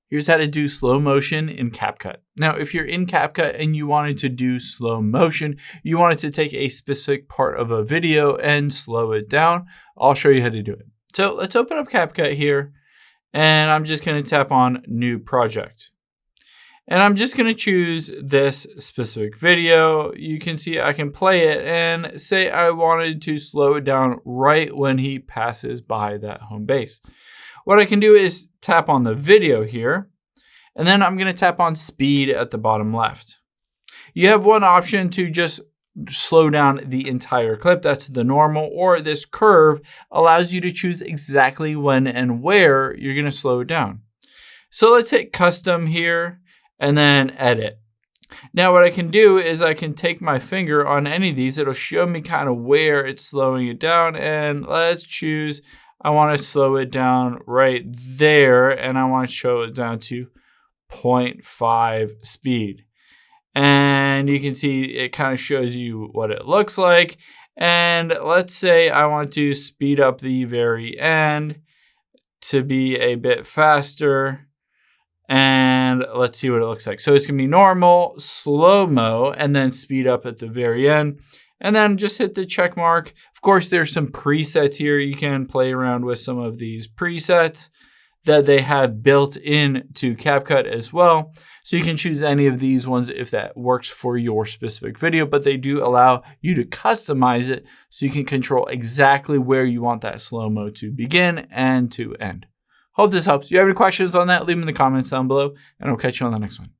Here's how to do slow motion in CapCut. Now, if you're in CapCut and you wanted to do slow motion, you wanted to take a specific part of a video and slow it down, I'll show you how to do it. So let's open up CapCut here, and I'm just going to tap on New Project. And I'm just going to choose this specific video. You can see I can play it and say I wanted to slow it down right when he passes by that home base. What I can do is tap on the video here, and then I'm going to tap on speed at the bottom left. You have one option to just slow down the entire clip. That's the normal, or this curve allows you to choose exactly when and where you're going to slow it down. So let's hit custom here and then edit. Now what I can do is I can take my finger on any of these. It'll show me kind of where it's slowing it down, and let's choose I want to slow it down right there, and I want to show it down to 0.5 speed. And you can see it kind of shows you what it looks like. And let's say I want to speed up the very end to be a bit faster. And let's see what it looks like. So it's going to be normal, slow-mo, and then speed up at the very end. And then just hit the check mark. Of course, there's some presets here. You can play around with some of these presets that they have built into CapCut as well. So you can choose any of these ones if that works for your specific video, but they do allow you to customize it so you can control exactly where you want that slow-mo to begin and to end. Hope this helps. If you have any questions on that, leave them in the comments down below, and I'll catch you on the next one.